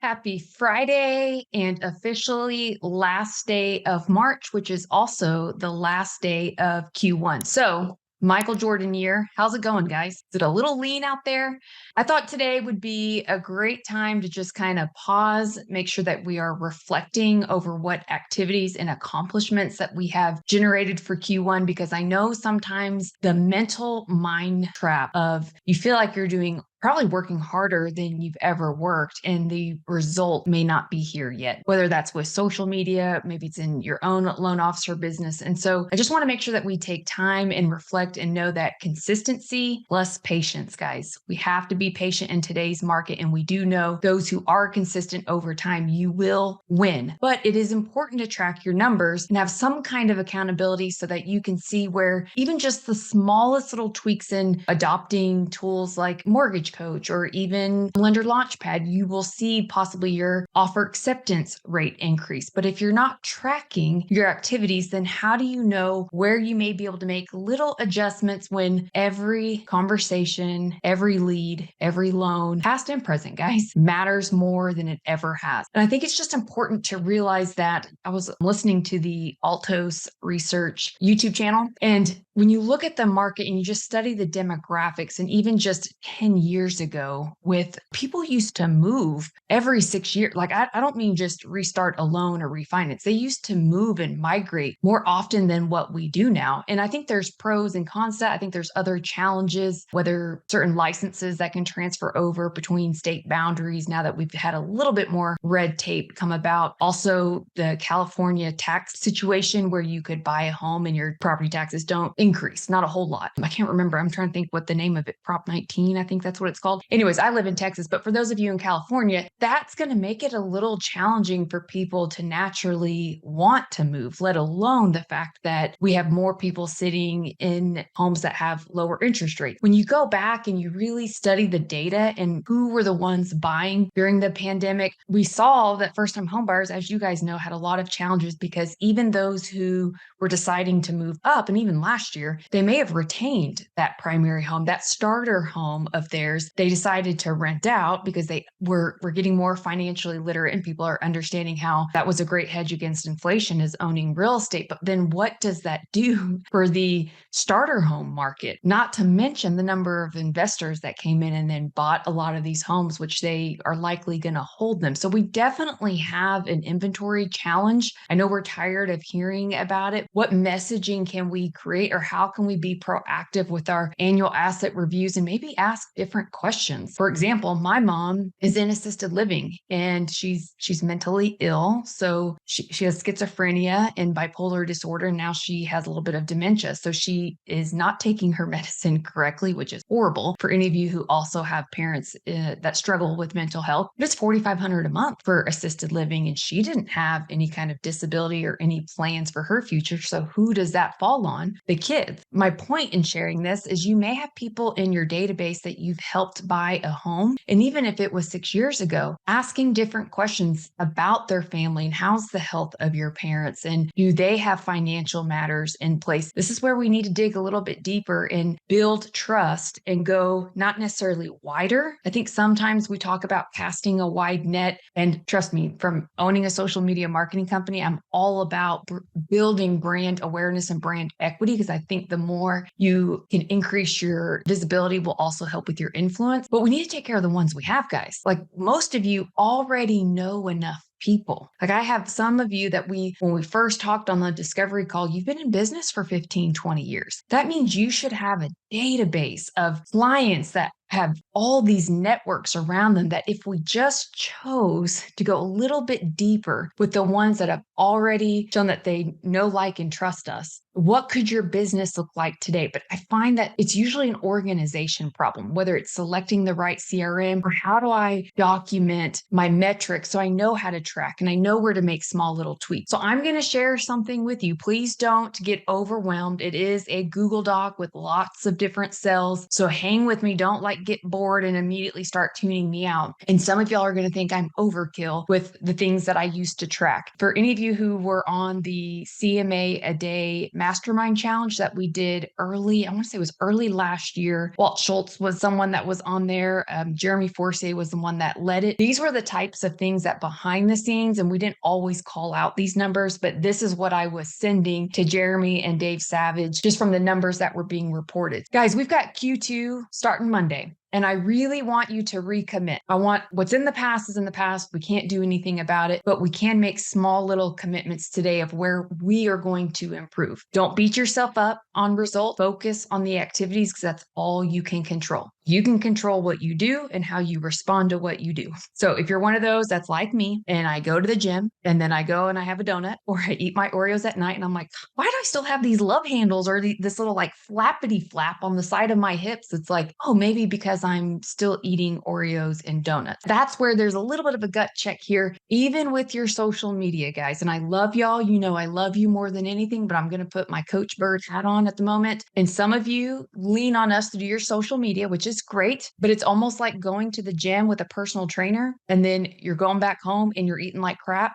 Happy Friday and officially last day of March, which is also the last day of Q1. So, Michael Jordan year. How's it going, guys? Is it a little lean out there? I thought today would be a great time to just kind of pause, make sure that we are reflecting over what activities and accomplishments that we have generated for Q1, because I know sometimes the mental mind trap of you feel like you're doing probably working harder than you've ever worked, and the result may not be here yet, whether that's with social media, maybe it's in your own loan officer business. And so I just want to make sure that we take time and reflect and know that consistency plus patience, guys. We have to be patient in today's market. And we do know those who are consistent over time, you will win. But it is important to track your numbers and have some kind of accountability so that you can see where even just the smallest little tweaks in adopting tools like Mortgage Coach or even Lender Launchpad, you will see possibly your offer acceptance rate increase. But if you're not tracking your activities, then how do you know where you may be able to make little adjustments when every conversation, every lead, every loan, past and present, guys, matters more than it ever has? And I think it's just important to realize that. I was listening to the Altos Research YouTube channel, and when you look at the market and you just study the demographics, and even just 10 years ago, with people used to move every 6 years. Like, I don't mean just restart a loan or refinance. They used to move and migrate more often than what we do now. And I think there's pros and cons to that. I think there's other challenges, whether certain licenses that can transfer over between state boundaries now that we've had a little bit more red tape come about. Also, the California tax situation where you could buy a home and your property taxes don't increase, not a whole lot. I can't remember. I'm trying to think what the name of it, Prop 19, I think that's what it's called. Anyways, I live in Texas, but for those of you in California, that's going to make it a little challenging for people to naturally want to move, let alone the fact that we have more people sitting in homes that have lower interest rates. When you go back and you really study the data and who were the ones buying during the pandemic, we saw that first-time homebuyers, as you guys know, had a lot of challenges, because even those who were deciding to move up, and even last year, they may have retained that primary home, that starter home of theirs. They decided to rent out because they were getting more financially literate, and people are understanding how that was a great hedge against inflation, is owning real estate. But then what does that do for the starter home market? Not to mention the number of investors that came in and then bought a lot of these homes, which they are likely going to hold them. So we definitely have an inventory challenge. I know we're tired of hearing about it. What messaging can we create, or how can we be proactive with our annual asset reviews and maybe ask different questions? For example, my mom is in assisted living and she's mentally ill. So she has schizophrenia and bipolar disorder. Now she has a little bit of dementia. So she is not taking her medicine correctly, which is horrible for any of you who also have parents that struggle with mental health. But it's $4,500 a month for assisted living, and she didn't have any kind of disability or any plans for her future. So who does that fall on? The kids. My point in sharing this is you may have people in your database that you've helped buy a home. And even if it was 6 years ago, asking different questions about their family and how's the health of your parents, and do they have financial matters in place? This is where we need to dig a little bit deeper and build trust and go not necessarily wider. I think sometimes we talk about casting a wide net, and trust me, from owning a social media marketing company, I'm all about building brand awareness and brand equity, because I think the more you can increase your visibility will also help with your influence. But we need to take care of the ones we have, guys. Like, most of you already know enough people. Like, I have some of you that when we first talked on the discovery call, you've been in business for 15, 20 years. That means you should have a database of clients that have all these networks around them, that if we just chose to go a little bit deeper with the ones that have already shown that they know, like, and trust us, what could your business look like today? But I find that it's usually an organization problem, whether it's selecting the right CRM, or how do I document my metrics so I know how to track and I know where to make small little tweaks. So I'm going to share something with you. Please don't get overwhelmed. It is a Google Doc with lots of different cells. So hang with me. Don't might get bored and immediately start tuning me out. And some of y'all are going to think I'm overkill with the things that I used to track. For any of you who were on the CMA a day mastermind challenge that we did early, I want to say it was early last year. Walt Schultz was someone that was on there. Jeremy Forcier was the one that led it. These were the types of things that behind the scenes, and we didn't always call out these numbers, but this is what I was sending to Jeremy and Dave Savage just from the numbers that were being reported. Guys, we've got Q2 starting Monday. And I really want you to recommit. I want what's in the past is in the past. We can't do anything about it, but we can make small little commitments today of where we are going to improve. Don't beat yourself up on results. Focus on the activities because that's all you can control. You can control what you do and how you respond to what you do. So if you're one of those that's like me and I go to the gym and then I go and I have a donut or I eat my Oreos at night and I'm like, why do I still have these love handles or this little like flappity flap on the side of my hips? It's like, oh, maybe because I'm still eating Oreos and donuts. That's where there's a little bit of a gut check here, even with your social media, guys. And I love y'all. You know, I love you more than anything, but I'm going to put my Coach Bird hat on at the moment. And some of you lean on us to do your social media, which is great, but it's almost like going to the gym with a personal trainer and then you're going back home and you're eating like crap.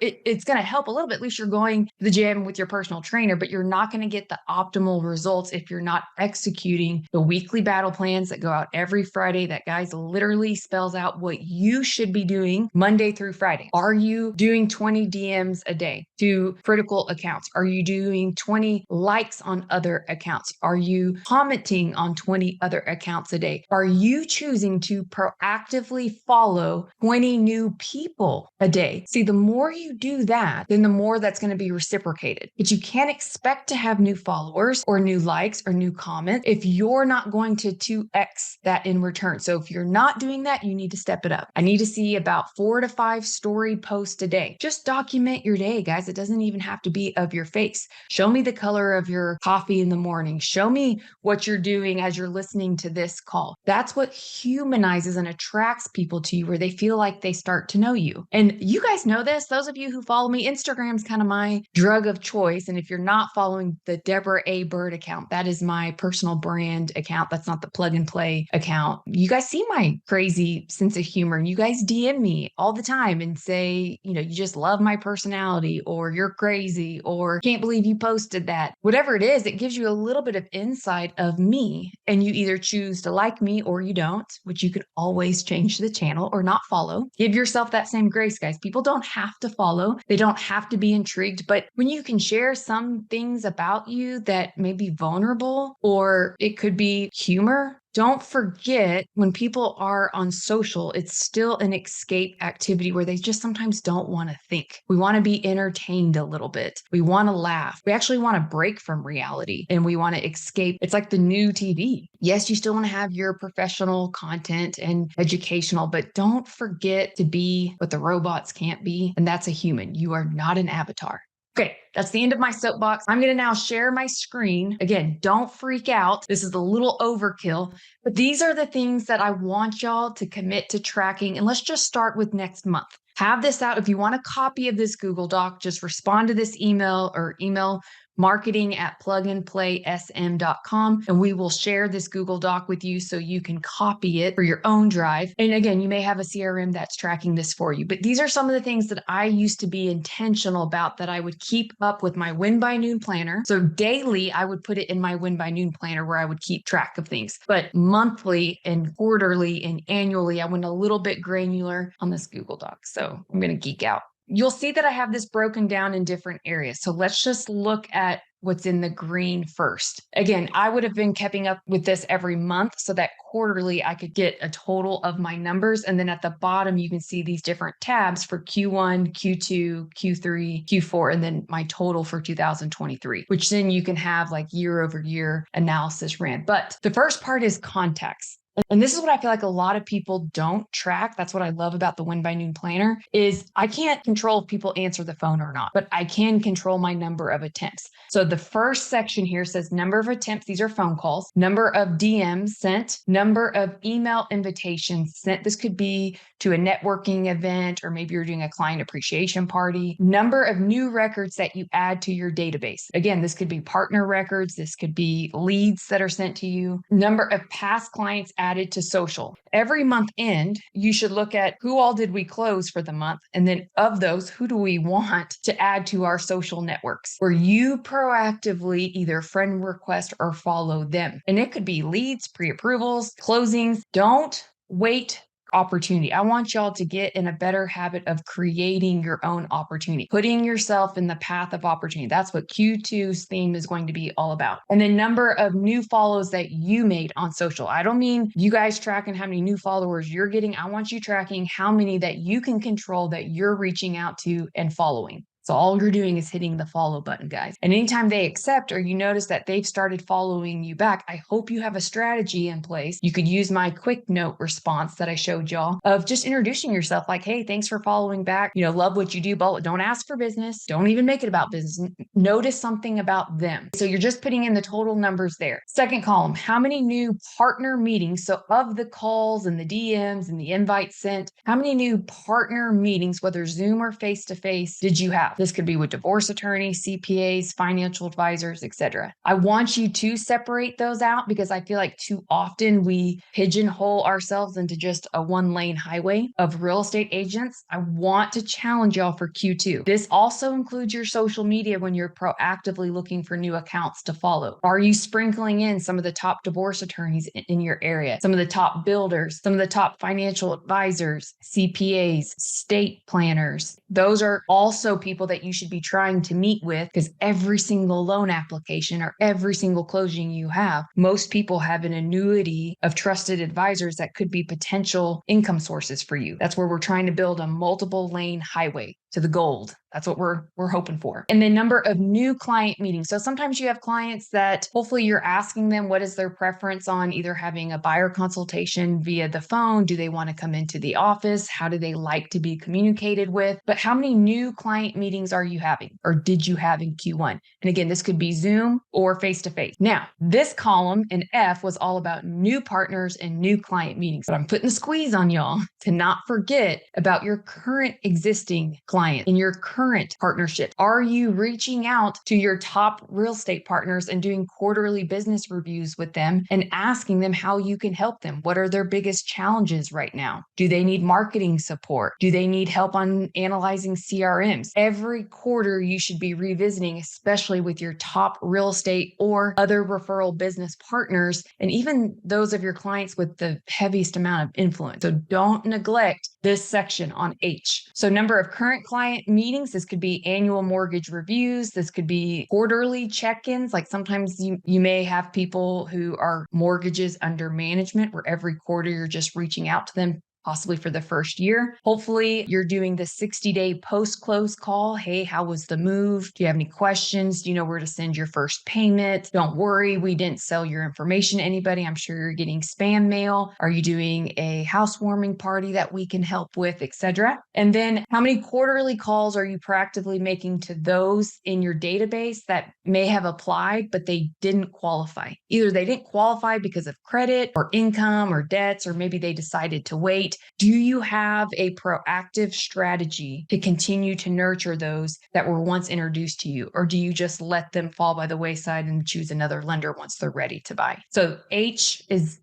It's going to help a little bit. At least you're going to the gym with your personal trainer, but you're not going to get the optimal results if you're not executing the weekly battle plans that go out every Friday. That, guys, literally spells out what you should be doing Monday through Friday. Are you doing 20 DMs a day to critical accounts? Are you doing 20 likes on other accounts? Are you commenting on 20 other accounts a day? Are you choosing to proactively follow 20 new people a day? See, the more you do that, then the more that's going to be reciprocated. But you can't expect to have new followers or new likes or new comments if you're not going to 2x that in return. So if you're not doing that, you need to step it up. I need to see about 4 to 5 story posts a day. Just document your day, guys. It doesn't even have to be of your face. Show me the color of your coffee in the morning. Show me what you're doing as you're listening to this call. That's what humanizes and attracts people to you, where they feel like they start to know you. And you guys know this. Those of you who follow me, Instagram's kind of my drug of choice. And if you're not following the Deborah A. Bird account, that is my personal brand account. That's not the plug and play account. You guys see my crazy sense of humor and you guys DM me all the time and say, you know, you just love my personality or you're crazy or can't believe you posted that. Whatever it is, it gives you a little bit of insight of me and you either choose to like me or you don't, which you could always change the channel or not follow. Give yourself that same grace, guys. People don't have to follow. They don't have to be intrigued. But when you can share some things about you that may be vulnerable or it could be humor, don't forget when people are on social, it's still an escape activity where they just sometimes don't want to think. We want to be entertained a little bit. We want to laugh. We actually want to break from reality and we want to escape. It's like the new TV. Yes, you still want to have your professional content and educational, but don't forget to be what the robots can't be. And that's a human. You are not an avatar. Okay, that's the end of my soapbox. I'm going to now share my screen. Again, don't freak out. This is a little overkill, but these are the things that I want y'all to commit to tracking. And let's just start with next month. Have this out. If you want a copy of this Google Doc, just respond to this email or email marketing@plugandplaysm.com, and we will share this Google Doc with you so you can copy it for your own drive. And again, you may have a CRM that's tracking this for you, but these are some of the things that I used to be intentional about that I would keep up with my Win by Noon planner. So daily, I would put it in my Win by Noon planner where I would keep track of things, but monthly and quarterly and annually, I went a little bit granular on this Google Doc. So I'm going to geek out. You'll see that I have this broken down in different areas. So let's just look at what's in the green first. Again, I would have been keeping up with this every month so that quarterly I could get a total of my numbers. And then at the bottom, you can see these different tabs for Q1, Q2, Q3, Q4, and then my total for 2023, which then you can have like year over year analysis ran. But the first part is contacts. And this is what I feel like a lot of people don't track. That's what I love about the Win by Noon planner is I can't control if people answer the phone or not, but I can control my number of attempts. So the first section here says number of attempts. These are phone calls, number of DMs sent, number of email invitations sent. This could be to a networking event, or maybe you're doing a client appreciation party, number of new records that you add to your database. Again, this could be partner records. This could be leads that are sent to you, number of past clients added added to social. Every month end, you should look at who all did we close for the month. And then of those, who do we want to add to our social networks where you proactively either friend request or follow them. And it could be leads, pre-approvals, closings. Don't wait opportunity. I want y'all to get in a better habit of creating your own opportunity, putting yourself in the path of opportunity. That's what Q2's theme is going to be all about. And the number of new follows that you made on social. I don't mean you guys tracking how many new followers you're getting. I want you tracking how many that you can control that you're reaching out to and following. So all you're doing is hitting the follow button, guys. And anytime they accept or you notice that they've started following you back, I hope you have a strategy in place. You could use my quick note response that I showed y'all of just introducing yourself like, hey, thanks for following back. Love what you do, but don't ask for business. Don't even make it about business. Notice something about them. So you're just putting in the total numbers there. Second column, how many new partner meetings? So of the calls and the DMs and the invites sent, how many new partner meetings, whether Zoom or face-to-face, did you have? This could be with divorce attorneys, CPAs, financial advisors, etc. I want you to separate those out because I feel like too often we pigeonhole ourselves into just a one-lane highway of real estate agents. I want to challenge y'all for Q2. This also includes your social media when you're proactively looking for new accounts to follow. Are you sprinkling in some of the top divorce attorneys in your area, some of the top builders, some of the top financial advisors, CPAs, state planners? Those are also people that you should be trying to meet with because every single loan application or every single closing you have, most people have an annuity of trusted advisors that could be potential income sources for you. That's where we're trying to build a multiple lane highway to the gold. That's what we're hoping for. And the number of new client meetings. So sometimes you have clients that hopefully you're asking them what is their preference on either having a buyer consultation via the phone. Do they want to come into the office? How do they like to be communicated with? But how many new client meetings are you having or did you have in Q1? And again, this could be Zoom or face-to-face. Now, this column in F was all about new partners and new client meetings. But I'm putting the squeeze on y'all to not forget about your current existing clients in your current partnership. Are you reaching out to your top real estate partners and doing quarterly business reviews with them and asking them how you can help them? What are their biggest challenges right now? Do they need marketing support? Do they need help on analyzing CRMs? Every quarter you should be revisiting, especially with your top real estate or other referral business partners, and even those of your clients with the heaviest amount of influence. So don't neglect this section on H. So number of current client meetings, this could be annual mortgage reviews. This could be quarterly check-ins. Like sometimes you may have people who are mortgages under management where every quarter you're just reaching out to them, possibly for the first year. Hopefully you're doing the 60-day post-close call. Hey, how was the move? Do you have any questions? Do you know where to send your first payment? Don't worry, we didn't sell your information to anybody. I'm sure you're getting spam mail. Are you doing a housewarming party that we can help with, etc.? And then how many quarterly calls are you proactively making to those in your database that may have applied, but they didn't qualify? Either they didn't qualify because of credit or income or debts, or maybe they decided to wait. Do you have a proactive strategy to continue to nurture those that were once introduced to you? Or do you just let them fall by the wayside and choose another lender once they're ready to buy? So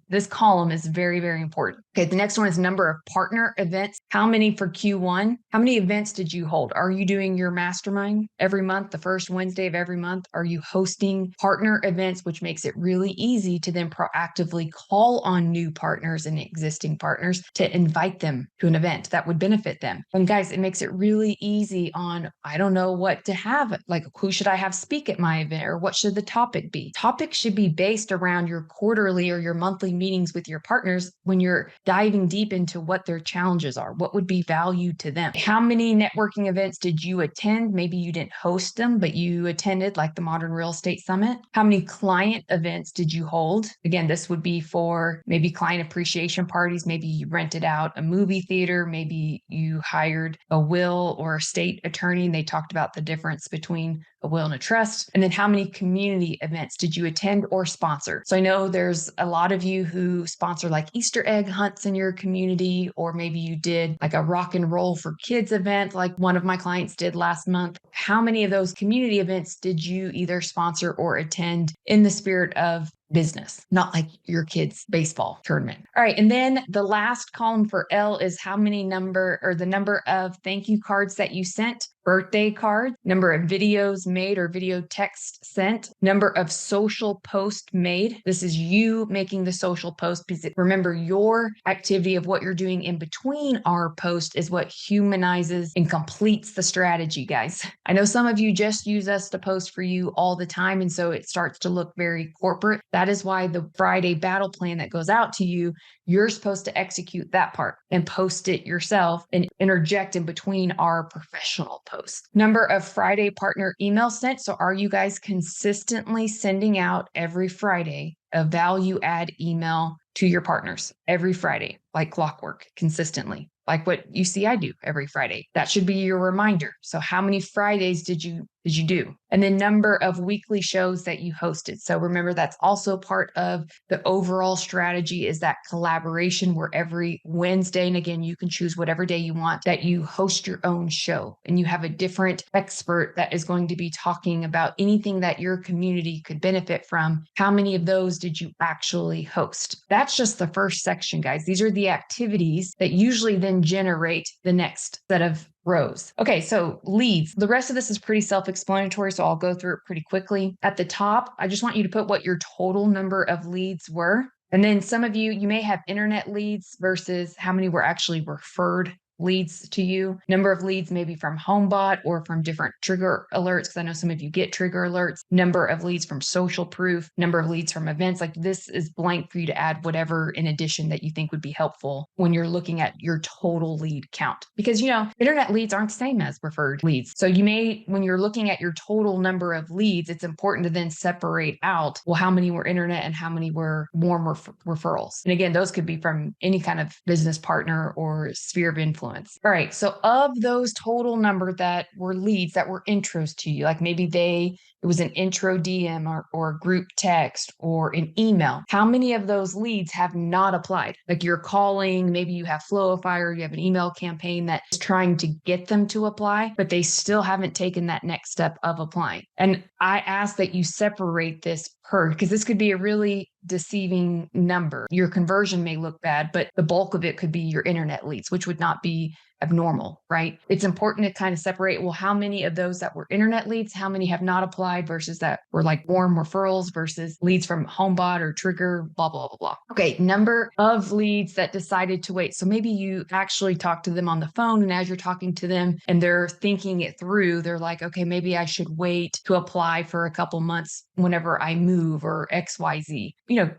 this column is very, very important. Okay, the next one is number of partner events. How many for Q1? How many events did you hold? Are you doing your mastermind every month, the first Wednesday of every month? Are you hosting partner events, which makes it really easy to then proactively call on new partners and existing partners to invite them to an event that would benefit them? And guys, it makes it really easy on, I don't know what to have, like who should I have speak at my event or what should the topic be? Topics should be based around your quarterly or your monthly meetings with your partners when you're diving deep into what their challenges are, what would be value to them. How many networking events did you attend? Maybe you didn't host them, but you attended, like the Modern Real Estate Summit. How many client events did you hold? Again, this would be for maybe client appreciation parties. Maybe you rented out a movie theater. Maybe you hired a will or estate attorney and they talked about the difference between a will and a trust. And then how many community events did you attend or sponsor? So I know there's a lot of you who sponsor like Easter egg hunts in your community, or maybe you did like a rock and roll for kids event like one of my clients did last month. How many of those community events did you either sponsor or attend in the spirit of business, not like your kid's baseball tournament. All right. And then the last column for L is how many the number of thank you cards that you sent, birthday cards, number of videos made or video text sent, number of social posts made. This is you making the social post because remember, your activity of what you're doing in between our post is what humanizes and completes the strategy, guys. I know some of you just use us to post for you all the time. And so it starts to look very corporate. That is why the Friday battle plan that goes out to you, you're supposed to execute that part and post it yourself and interject in between our professional posts. Number of Friday partner emails sent. So are you guys consistently sending out every Friday a value add email to your partners every Friday, like clockwork, consistently? Like what you see I do every Friday. That should be your reminder. So how many Fridays did you do? And then number of weekly shows that you hosted. So remember, that's also part of the overall strategy, is that collaboration where every Wednesday, and again, you can choose whatever day you want, that you host your own show and you have a different expert that is going to be talking about anything that your community could benefit from. How many of those did you actually host? That's just the first section, guys. These are the activities that usually then generate the next set of rows. Okay, so leads. The rest of this is pretty self-explanatory, so I'll go through it pretty quickly. At the top, I just want you to put what your total number of leads were. And then some of you may have internet leads versus how many were actually referred leads to you. Number of leads maybe from HomeBot or from different trigger alerts, because I know some of you get trigger alerts. Number of leads from social proof, number of leads from events. Like this is blank for you to add whatever in addition that you think would be helpful when you're looking at your total lead count. Because, internet leads aren't the same as referred leads. So you may, when you're looking at your total number of leads, it's important to then separate out, well, how many were internet and how many were warm referrals. And again, those could be from any kind of business partner or sphere of influence. All right. So of those total number that were leads that were intros to you, like maybe it was an intro DM or a group text or an email. How many of those leads have not applied? Like you're calling, maybe you have Flowify or you have an email campaign that is trying to get them to apply, but they still haven't taken that next step of applying. And I ask that you separate this because this could be a really deceiving number. Your conversion may look bad, but the bulk of it could be your internet leads, which would not be abnormal, right? It's important to kind of separate, well, how many of those that were internet leads, how many have not applied versus that were like warm referrals versus leads from HomeBot or Trigger, blah, blah, blah, blah. Okay, number of leads that decided to wait. So maybe you actually talked to them on the phone, and as you're talking to them and they're thinking it through, they're like, okay, maybe I should wait to apply for a couple months whenever I move or XYZ,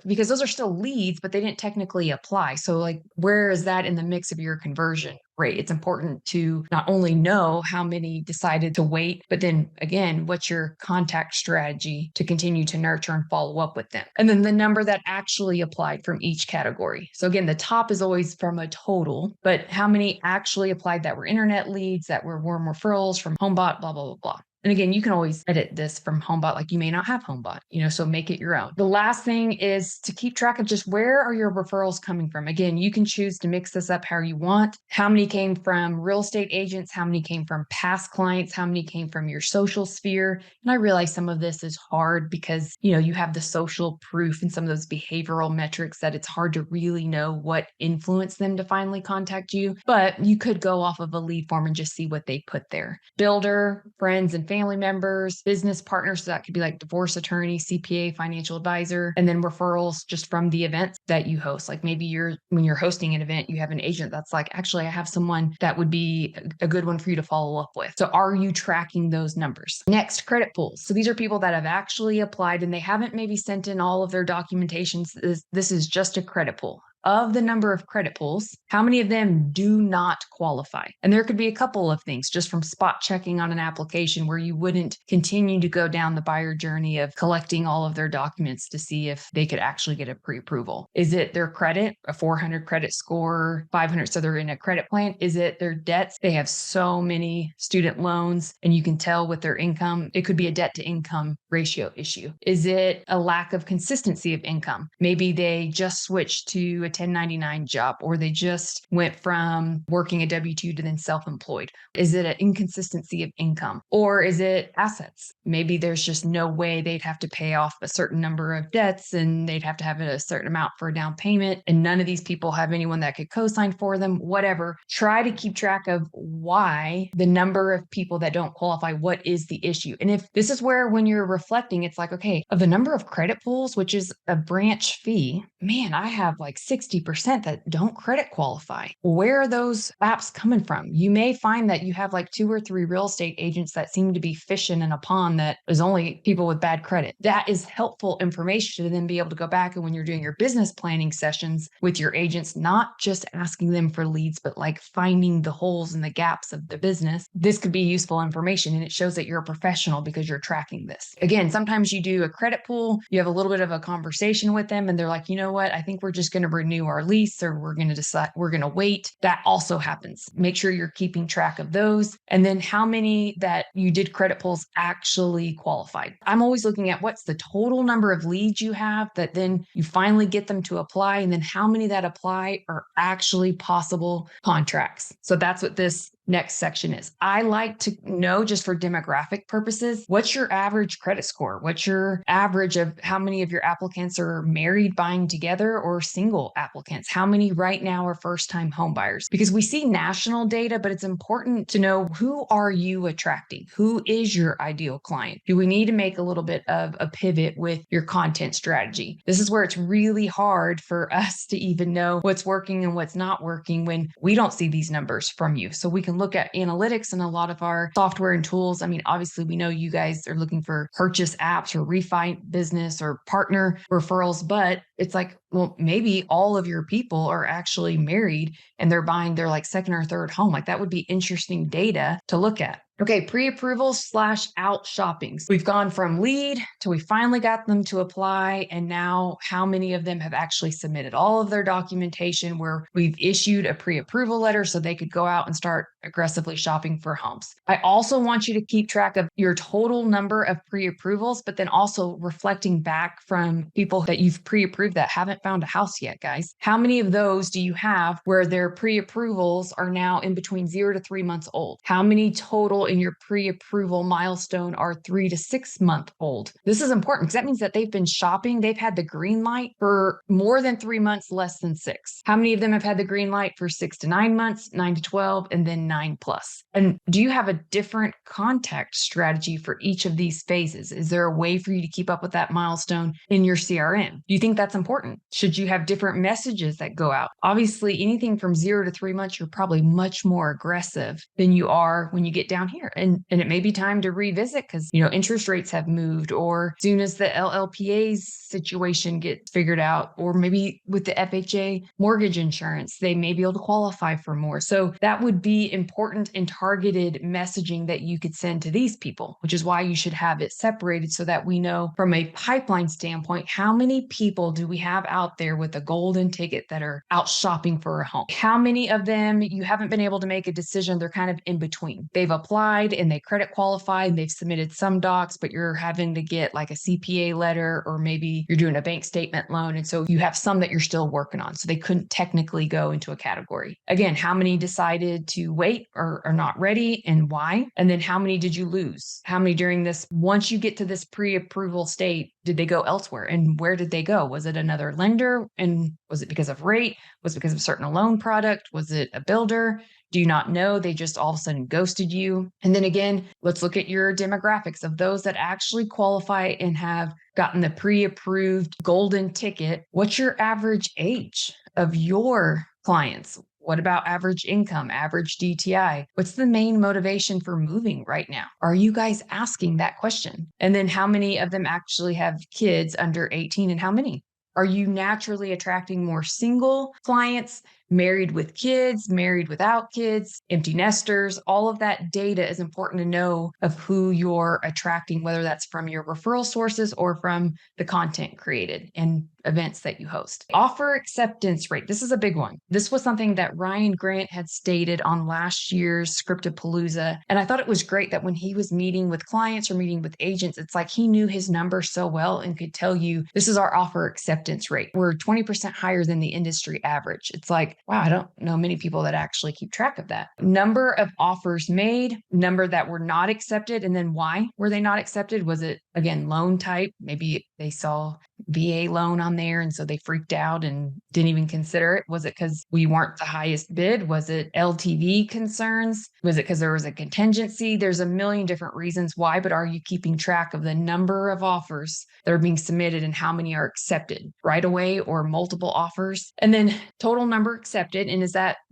because those are still leads, but they didn't technically apply. So like, where is that in the mix of your conversion rate? It's important to not only know how many decided to wait, but then again, what's your contact strategy to continue to nurture and follow up with them? And then the number that actually applied from each category. So again, the top is always from a total, but how many actually applied that were internet leads, that were warm referrals from HomeBot, blah, blah, blah, blah. And again, you can always edit this from HomeBot, like you may not have HomeBot, so make it your own. The last thing is to keep track of just where are your referrals coming from. Again, you can choose to mix this up how you want. How many came from real estate agents? How many came from past clients? How many came from your social sphere? And I realize some of this is hard because, you have the social proof and some of those behavioral metrics that it's hard to really know what influenced them to finally contact you. But you could go off of a lead form and just see what they put there. Builder, friends and family members, business partners. So that could be like divorce attorney, CPA, financial advisor, and then referrals just from the events that you host. Like maybe when you're hosting an event, you have an agent that's like, actually, I have someone that would be a good one for you to follow up with. So are you tracking those numbers? Next, credit pools. So these are people that have actually applied and they haven't maybe sent in all of their documentations. This is just a credit pool. Of the number of credit pools, how many of them do not qualify? And there could be a couple of things just from spot checking on an application where you wouldn't continue to go down the buyer journey of collecting all of their documents to see if they could actually get a pre-approval. Is it their credit, a 400 credit score, 500, so they're in a credit plan? Is it their debts? They have so many student loans and you can tell with their income, it could be a debt to income ratio issue. Is it a lack of consistency of income? Maybe they just switched to a 1099 job, or they just went from working a W-2 to then self-employed? Is it an inconsistency of income, or is it assets? Maybe there's just no way they'd have to pay off a certain number of debts and they'd have to have a certain amount for a down payment. And none of these people have anyone that could co-sign for them, whatever. Try to keep track of why the number of people that don't qualify, what is the issue? And if this is where, when you're reflecting, it's like, okay, of the number of credit pools, which is a branch fee, man, I have like 60% that don't credit qualify. Where are those apps coming from? You may find that you have like 2 or 3 real estate agents that seem to be fishing in a pond that is only people with bad credit. That is helpful information to then be able to go back, and when you're doing your business planning sessions with your agents, not just asking them for leads, but like finding the holes and the gaps of the business. This could be useful information, and it shows that you're a professional because you're tracking this. Again, sometimes you do a credit pool, you have a little bit of a conversation with them, and they're like, you know what, I think we're just going to renew our lease, or we're going to decide we're going to wait. That also happens. Make sure you're keeping track of those. And then how many that you did credit pulls actually qualified. I'm always looking at what's the total number of leads you have that then you finally get them to apply, and then how many that apply are actually possible contracts. So that's what this next section is. I like to know, just for demographic purposes, what's your average credit score? What's your average of how many of your applicants are married buying together or single applicants? How many right now are first-time home buyers? Because we see national data, but it's important to know, who are you attracting? Who is your ideal client? Do we need to make a little bit of a pivot with your content strategy? This is where it's really hard for us to even know what's working and what's not working when we don't see these numbers from you. So we can look at analytics and a lot of our software and tools. I mean, obviously we know you guys are looking for purchase apps or refi business or partner referrals, but it's like, well, maybe all of your people are actually married and they're buying their like second or third home. Like, that would be interesting data to look at. Okay, pre-approval / out shoppings. We've gone from lead to we finally got them to apply. And now how many of them have actually submitted all of their documentation where we've issued a pre-approval letter so they could go out and start aggressively shopping for homes. I also want you to keep track of your total number of pre-approvals, but then also reflecting back from people that you've pre-approved that haven't found a house yet, guys. How many of those do you have where their pre-approvals are now in between 0 to 3 months old? How many total in your pre-approval milestone are 3 to 6 month old? This is important because that means that they've been shopping. They've had the green light for more than 3 months, less than 6. How many of them have had the green light for 6 to 9 months, 9 to 12, and then 9+? And do you have a different contact strategy for each of these phases? Is there a way for you to keep up with that milestone in your CRM? Do you think that's important? Should you have different messages that go out? Obviously, anything from 0 to 3 months, you're probably much more aggressive than you are when you get down here. And it may be time to revisit because, interest rates have moved, or soon as the LLPA's situation gets figured out, or maybe with the FHA mortgage insurance, they may be able to qualify for more. So that would be important and targeted messaging that you could send to these people, which is why you should have it separated so that we know from a pipeline standpoint, how many people do we have out there with a golden ticket that are out shopping for a home? How many of them you haven't been able to make a decision? They're kind of in between. They've applied and they credit qualified and they've submitted some docs, but you're having to get like a CPA letter, or maybe you're doing a bank statement loan. And so you have some that you're still working on. So they couldn't technically go into a category. Again, how many decided to wait or are not ready, and why? And then how many did you lose? How many during this, once you get to this pre-approval state, did they go elsewhere? And where did they go? Was it another lender? And was it because of rate? Was it because of a certain loan product? Was it a builder? Do you not know? They just all of a sudden ghosted you. And then again, let's look at your demographics of those that actually qualify and have gotten the pre-approved golden ticket. What's your average age of your clients? What about average income, average DTI? What's the main motivation for moving right now? Are you guys asking that question? And then how many of them actually have kids under 18, and how many? Are you naturally attracting more single clients, married with kids, married without kids, empty nesters? All of that data is important to know of who you're attracting, whether that's from your referral sources or from the content created. And events that you host. Offer acceptance rate. This is a big one. This was something that Ryan Grant had stated on last year's Scriptapalooza. And I thought it was great that when he was meeting with clients or meeting with agents, it's like he knew his numbers so well and could tell you, this is our offer acceptance rate. We're 20% higher than the industry average. It's like, wow, I don't know many people that actually keep track of that. Number of offers made, number that were not accepted, and then why were they not accepted? Was it, again, loan type? Maybe they saw VA loan on there, and so they freaked out and didn't even consider it. Was it because we weren't the highest bid? Was it LTV concerns? Was it because there was a contingency? There's a million different reasons why, but are you keeping track of the number of offers that are being submitted and how many are accepted right away or multiple offers? And then total number accepted. And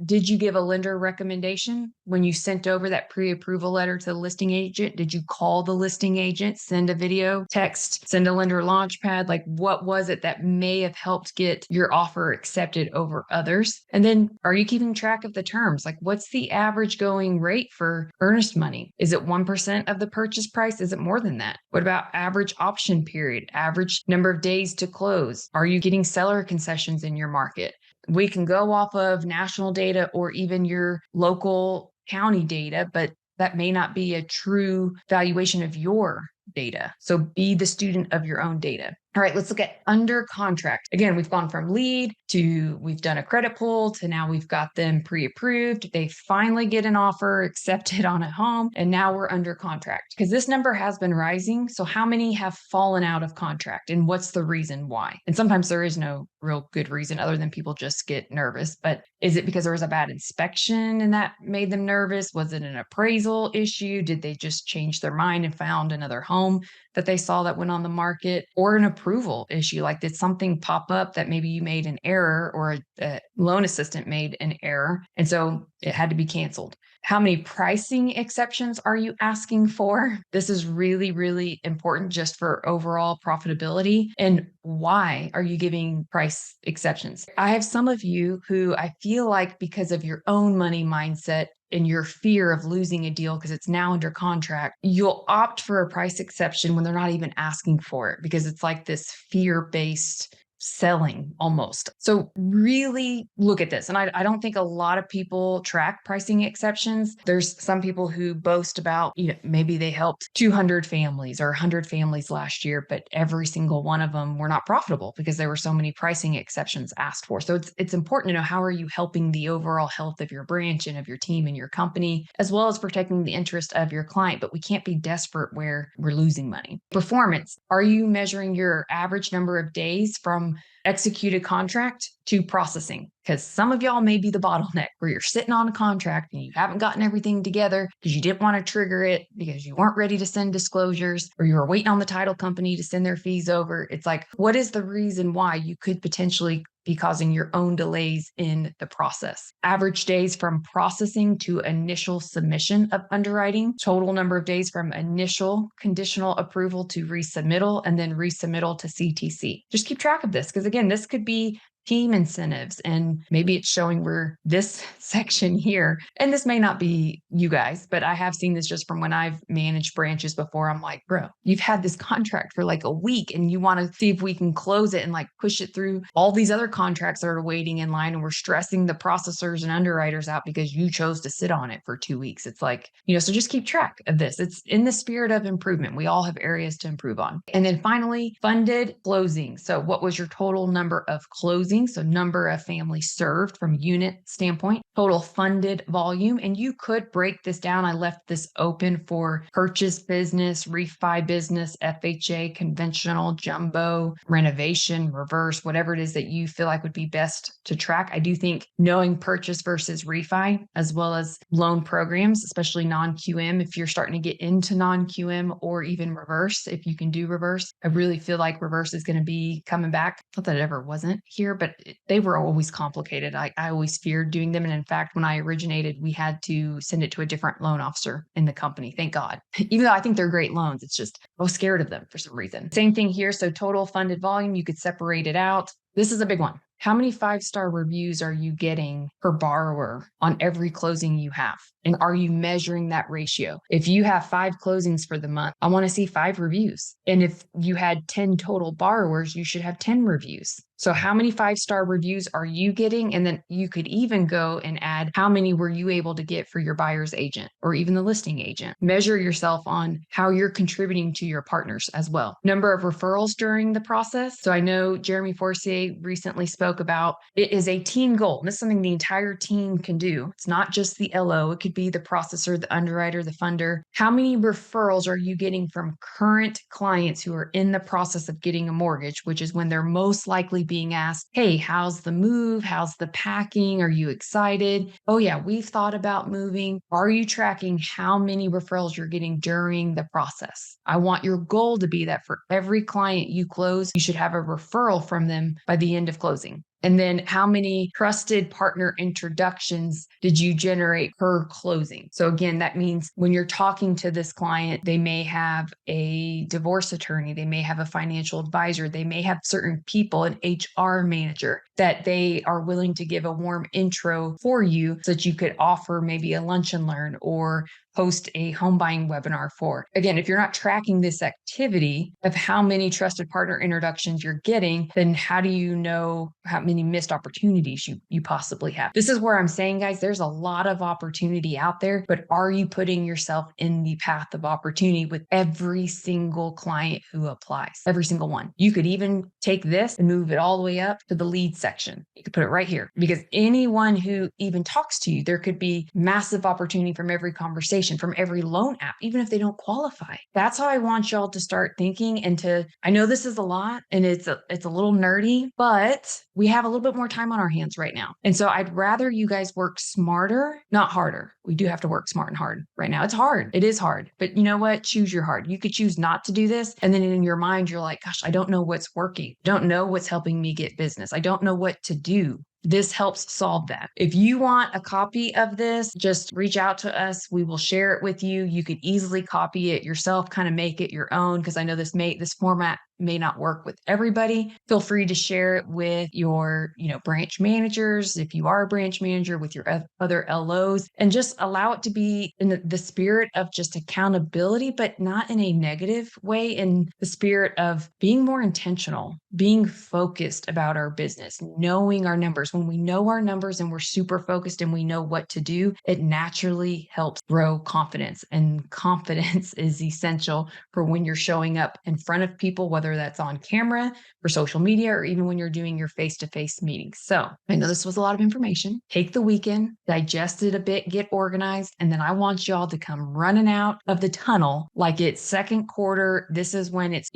did you give a lender recommendation when you sent over that pre-approval letter to the listing agent? Did you call the listing agent, send a video, text, send a lender launch pad? Like, what was it that may have helped get your offer accepted over others? And then are you keeping track of the terms? Like, what's the average going rate for earnest money? Is it 1% of the purchase price? Is it more than that? What about average option period, average number of days to close? Are you getting seller concessions in your market? We can go off of national data or even your local county data, but that may not be a true valuation of your data. So be the student of your own data. All right, let's look at under contract. Again, we've gone from lead to we've done a credit pull to now we've got them pre-approved. They finally get an offer accepted on a home, and now we're under contract because this number has been rising. So how many have fallen out of contract and what's the reason why? And sometimes there is no real good reason other than people just get nervous. But is it because there was a bad inspection and that made them nervous? Was it an appraisal issue? Did they just change their mind and found another home that they saw that went on the market, or an approval issue? Like, did something pop up that maybe you made an error or a loan assistant made an error, and so it had to be canceled? How many pricing exceptions are you asking for? This is really, really important just for overall profitability. And why are you giving price exceptions? I have some of you who I feel like because of your own money mindset and your fear of losing a deal because it's now under contract, you'll opt for a price exception when they're not even asking for it because it's like this fear-based selling almost. So really look at this. And I don't think a lot of people track pricing exceptions. There's some people who boast about, maybe they helped 200 families or 100 families last year, but every single one of them were not profitable because there were so many pricing exceptions asked for. So it's important to know, how are you helping the overall health of your branch and of your team and your company, as well as protecting the interest of your client. But we can't be desperate where we're losing money. Performance. Are you measuring your average number of days from executed contract to processing? Because some of y'all may be the bottleneck where you're sitting on a contract and you haven't gotten everything together because you didn't want to trigger it because you weren't ready to send disclosures, or you were waiting on the title company to send their fees over. It's like, what is the reason why you could potentially be causing your own delays in the process? Average days from processing to initial submission of underwriting, total number of days from initial conditional approval to resubmittal, and then resubmittal to CTC. Just keep track of this because, again, this could be team incentives, and maybe it's showing where this section here, and this may not be you guys, but I have seen this just from when I've managed branches before. I'm like, bro, you've had this contract for like a week and you want to see if we can close it and like push it through all these other contracts that are waiting in line, and we're stressing the processors and underwriters out because you chose to sit on it for 2 weeks. It's like, so just keep track of this. It's in the spirit of improvement. We all have areas to improve on. And then finally, funded closing. So what was your total number of closings? So number of families served from unit standpoint, total funded volume. And you could break this down. I left this open for purchase business, refi business, FHA, conventional, jumbo, renovation, reverse, whatever it is that you feel like would be best to track. I do think knowing purchase versus refi, as well as loan programs, especially non-QM, if you're starting to get into non-QM or even reverse, if you can do reverse, I really feel like reverse is going to be coming back. Not that it ever wasn't here, but they were always complicated. I always feared doing them. And in fact, when I originated, we had to send it to a different loan officer in the company. Thank God. Even though I think they're great loans, it's just I was scared of them for some reason. Same thing here. So total funded volume, you could separate it out. This is a big one. How many 5-star reviews are you getting per borrower on every closing you have? And are you measuring that ratio? If you have 5 closings for the month, I want to see 5 reviews. And if you had 10 total borrowers, you should have 10 reviews. So how many 5-star reviews are you getting? And then you could even go and add how many were you able to get for your buyer's agent or even the listing agent. Measure yourself on how you're contributing to your partners as well. Number of referrals during the process. So I know Jeremy Forcier recently spoke about it is a team goal. This is something the entire team can do. It's not just the LO. It could be the processor, the underwriter, the funder. How many referrals are you getting from current clients who are in the process of getting a mortgage, which is when they're most likely being asked, hey, how's the move? How's the packing? Are you excited? Oh yeah, we've thought about moving. Are you tracking how many referrals you're getting during the process? I want your goal to be that for every client you close, you should have a referral from them by the end of closing. And then how many trusted partner introductions did you generate per closing? So again, that means when you're talking to this client, they may have a divorce attorney, they may have a financial advisor, they may have certain people, an HR manager, that they are willing to give a warm intro for you so that you could offer maybe a lunch and learn or host a home buying webinar for. Again, if you're not tracking this activity of how many trusted partner introductions you're getting, then how do you know how many missed opportunities you possibly have? This is where I'm saying, guys, there's a lot of opportunity out there, but are you putting yourself in the path of opportunity with every single client who applies? Every single one. You could even take this and move it all the way up to the lead section. You could put it right here because anyone who even talks to you, there could be massive opportunity from every conversation, from every loan app, even if they don't qualify. That's how I want y'all to start thinking and to, I know this is a lot and it's a little nerdy, but we have a little bit more time on our hands right now. And so I'd rather you guys work smarter, not harder. We do have to work smart and hard right now. It's hard. It is hard, but you know what? Choose your hard. You could choose not to do this. And then in your mind, you're like, gosh, I don't know what's working. I don't know what's helping me get business. I don't know what to do. This helps solve that. If you want a copy of this, just reach out to us. We will share it with you. You could easily copy it yourself, kind of make it your own, because I know this format may not work with everybody. Feel free to share it with your, branch managers, if you are a branch manager, with your other LOs, and just allow it to be in the spirit of just accountability, but not in a negative way, in the spirit of being more intentional, being focused about our business, knowing our numbers. When we know our numbers and we're super focused and we know what to do, it naturally helps grow confidence. And confidence is essential for when you're showing up in front of people, whether that's on camera, for social media, or even when you're doing your face-to-face meetings. So I know this was a lot of information. Take the weekend, digest it a bit, get organized, and then I want y'all to come running out of the tunnel like it's second quarter. This is when it's,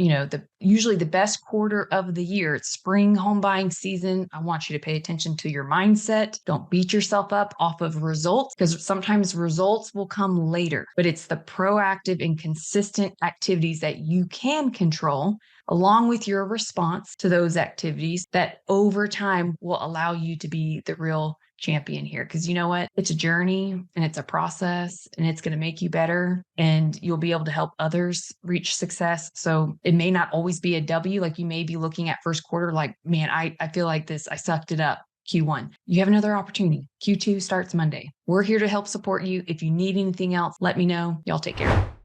usually the best quarter of the year. It's spring home buying season. I want you to pay attention to your mindset. Don't beat yourself up off of results, because sometimes results will come later, but it's the proactive and consistent activities that you can control, along with your response to those activities, that over time will allow you to be the real champion here. Because you know what? It's a journey and it's a process, and it's going to make you better, and you'll be able to help others reach success. So it may not always be a W. Like you may be looking at first quarter like, man, I feel like this, I sucked it up. Q1, you have another opportunity. Q2 starts Monday. We're here to help support you. If you need anything else, let me know. Y'all take care.